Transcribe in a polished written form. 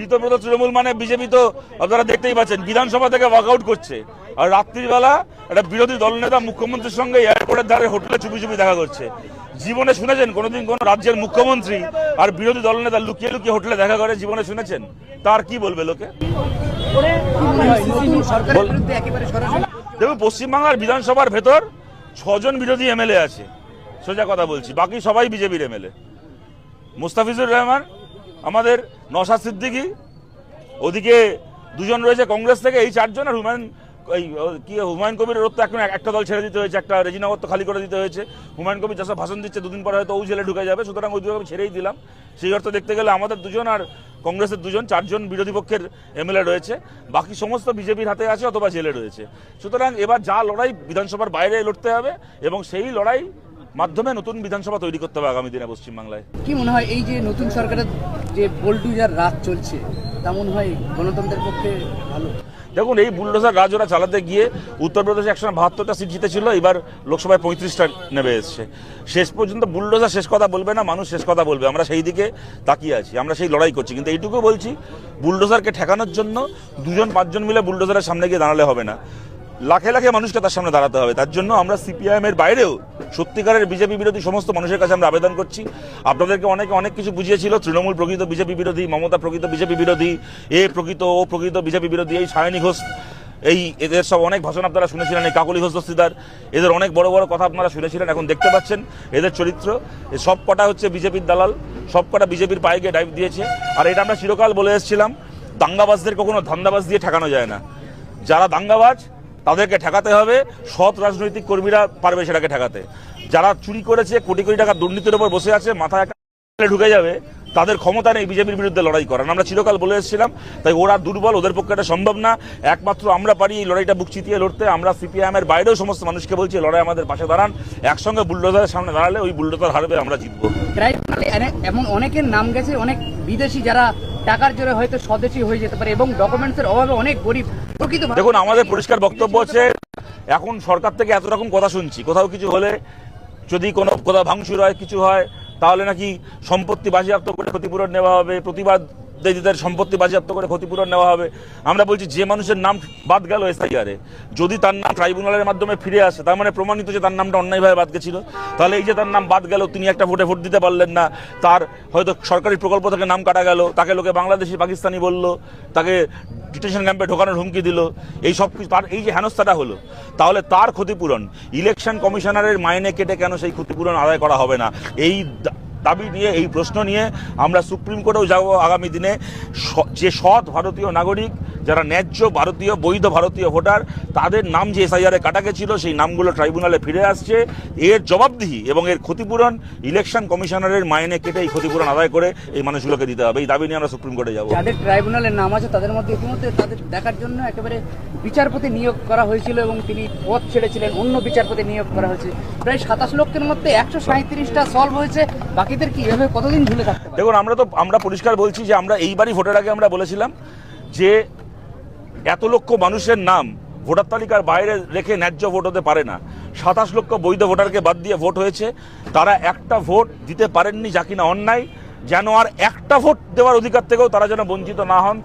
ঋতব্রত তৃণমূল মানে বিজেপি তো আপনারা দেখতেই পাচ্ছেন, বিধানসভা থেকে ওয়াকআউট করছে, আর রাত্রিবেলা একটা বিরোধী দলনেতা মুখ্যমন্ত্রীর সঙ্গে এয়ারপোর্টের ধারে হোটেলে চুপি চুপি দেখা করছে। জীবনে শুনেছেন কোনোদিন কোন রাজ্যের মুখ্যমন্ত্রী আর বিরোধী দলনেতা লুকিয়ে লুকিয়ে হোটেলে দেখা করে? জীবনে শুনেছেন? তার কি বলবে লোকে? দেখুন, পশ্চিমবাংলার বিধানসভার ভেতর 6 জন বিরোধী এমএলএ আছে, সোজা কথা বলছি, বাকি সবাই বিজেপির এমএলএ। মুস্তাফিজুর রহমান, আমাদের নওশাদ সিদ্দিকী, ওদিকে 2 জন রয়েছে কংগ্রেস থেকে, এই 4 জন। আর হুমায়ুন কবিরের তো এখন একটা দল ছেড়ে দিতে হয়েছে, একটা রেজিনগর তো খালি করে দিতে হয়েছে। হুমায়ুন কবির যেসব ভাষণ দিচ্ছে 2 দিন পরে হয়তো ও জেলে ঢুকে যাবে, সুতরাং ওই দুটো আমি ছেড়েই দিলাম। সেই অর্থ দেখতে গেলে আমাদের 2 জন আর কংগ্রেসের 2 জন, 4 জন বিরোধী পক্ষের এমএলএ রয়েছে, বাকি সমস্ত বিজেপির হাতে আছে অথবা জেলে রয়েছে। সুতরাং এবার যা লড়াই বিধানসভার বাইরে লড়তে হবে, এবং সেই লড়াই মাধ্যমে নতুন বিধানসভা তৈরি করতে হবে আগামী দিনে পশ্চিমবাংলায়। কি মনে হয় এই যে নতুন সরকারের যে বুলডোজার রাজ চলছে, তা মনে হয় গণতন্ত্রের পক্ষে ভালো? দেখুন, এই বুলডোজার রাজ ওরা চালাতে গিয়ে উত্তরপ্রদেশে 172টা সিট জিতেছিল, এবার লোকসভায় 35টা নেমে এসছে। শেষ পর্যন্ত বুলডোজার শেষ কথা বলবে না, মানুষ শেষ কথা বলবে। আমরা সেই দিকে তাকিয়ে আছি, আমরা সেই লড়াই করছি। কিন্তু এইটুকু বলছি, বুলডোজারকে ঠেকানোর জন্য 2 জন 5 জন মিলে বুলডোজারের সামনে গিয়ে দাঁড়ালে হবে না, লাখে লাখে মানুষকে তার সামনে দাঁড়াতে হবে। তার জন্য আমরা সিপিআইএম এর বাইরেও সত্যিকারের বিজেপি বিরোধী সমস্ত মানুষের কাছে আমরা আবেদন করছি। আপনাদেরকে অনেকে অনেক কিছু বুঝিয়েছিল, তৃণমূল প্রকৃত বিজেপি বিরোধী, মমতা প্রকৃত বিজেপি বিরোধী, ও প্রকৃত বিজেপি বিরোধী, এই সায়নী ঘোষ, এদের সব অনেক ভাষণ আপনারা শুনেছিলেন, এই কাকলি ঘোষ দস্তিদার, এদের অনেক বড় বড় কথা আপনারা শুনেছিলেন। এখন দেখতে পাচ্ছেন এদের চরিত্র, সব কটা হচ্ছে বিজেপির দালাল, সব কটা বিজেপির পায়ে গিয়ে ডাইভ দিয়েছে। আর এটা আমরা চিরকাল বলে এসেছিলাম, দাঙ্গাবাজদের কখনো ধান্দাবাজ দিয়ে ঠেকানো যায় না। যারা দাঙ্গাবাজ তাদেরকে ঠেকাতে হবে, সৎ রাজনৈতিক কর্মীরা পারবে সেটাকে ঠেকাতে। যারা চুরি করেছে, কোটি কোটি টাকা দুর্নীতির উপর বসে আছে, মাথায় একটা ঢুকে যাবে, তাদের ক্ষমতা নেই বিজেপির বিরুদ্ধে লড়াই করার। আমরা চিরকাল বলে এসেছিলাম, তাই ওরা দুর্বল, ওদের পক্ষে এটা সম্ভব না। একমাত্র আমরা পারি এই লড়াইটা বুক চিতিয়ে লড়তে। আমরা সিপিআইএম এর বাইরেও সমস্ত মানুষকে বলছি, লড়াই আমাদের পাশে দাঁড়ান, একসঙ্গে বুলডোজারের সামনে দাঁড়ালে ওই বুলডোজার হারবে, আমরা জিতবো। এমন অনেকের নাম গেছে, অনেক বিদেশি যারা টাকার জোরে হয়তো স্বদেশী হয়ে যেতে পারে, এবং ডকুমেন্টসের অভাবে অনেক গরিব প্রকৃত। দেখুন, আমাদের পরিষ্কার বক্তব্য হচ্ছে, এখন সরকার থেকে এত রকম কথা শুনছি, কোথাও কিছু হলে, যদি কোথাও ভাঙচুর হয়, কিছু হয়, তাহলে নাকি সম্পত্তি বাজেয়াপ্ত করে ক্ষতিপূরণ নেওয়া হবে, প্রতিবাদীদের সম্পত্তি বাজেয়াপ্ত করে ক্ষতিপূরণ নেওয়া হবে। আমরা বলছি, যে মানুষের নাম বাদ গেল এসআইআরে, যদি তার নাম ট্রাইব্যুনালের মাধ্যমে ফিরে আসে, তার মানে প্রমাণিত যে তার নামটা অন্যায়ভাবে বাদ গেছিল। তাহলে এই যে তার নাম বাদ গেল, তিনি একটা ভোটে ভোট দিতে পারলেন না, তার হয়তো সরকারি প্রকল্প থেকে নাম কাটা গেল, তাকে লোকে বাংলাদেশি পাকিস্তানি বলল, তাকে ডিটেনশন ক্যাম্পে ঢোকানোর হুমকি দিল, এই সব কিছু, তার এই যে হেনস্থাটা হলো, তাহলে তার ক্ষতিপূরণ ইলেকশন কমিশনারের মাইনে কেটে কেন সেই ক্ষতিপূরণ আদায় করা হবে না? এই দাবি নিয়ে, এই প্রশ্ন নিয়ে আমরা সুপ্রিম কোর্টেও যাব আগামী দিনে। যে সৎ ভারতীয় নাগরিক, যারা ন্যায্য ভারতীয়, বৈধ ভারতীয় ভোটার, তাদের নাম যে এসআইআরে কাটা গেছিল, সেই নামগুলো ট্রাইব্যুনালে ফিরে আসছে, এর জবাবদিহি এবং এর ক্ষতিপূরণ ইলেকশন কমিশনারের মাইনে কেটে এই ক্ষতিপূরণ আদায় করে এই মানুষগুলোকে দিতে হবে। এই দাবি নিয়ে আমরা সুপ্রিম কোর্টে যাব। যাদের ট্রাইব্যুনালের নাম আছে তাদের মধ্যে ইতিমধ্যে তাদের দেখার জন্য একেবারে বিচারপতি নিয়োগ করা হয়েছিল, এবং তিনি পদ ছেড়েছিলেন, অন্য বিচারপতি নিয়োগ করা হয়েছে। প্রায় 27 লক্ষের মধ্যে 137টা সলভ হয়েছে, বাকিদের কি এভাবে কতদিন ঝুলে থাকতে পারে? দেখুন, আমরা পরিষ্কার বলছি যে আমরা এইবারই ভোটের আগে আমরা বলেছিলাম যে এত লক্ষ মানুষের নাম ভোটার তালিকার বাইরে রেখে ন্যায্য ভোট হতে পারে না। 27 লক্ষ বৈধ ভোটারকে বাদ দিয়ে ভোট হয়েছে, তারা একটা ভোট দিতে পারেননি, যা কিনা অন্যায়। যেন আর একটা ভোট দেওয়ার অধিকার থেকেও তারা যেন বঞ্চিত না হন।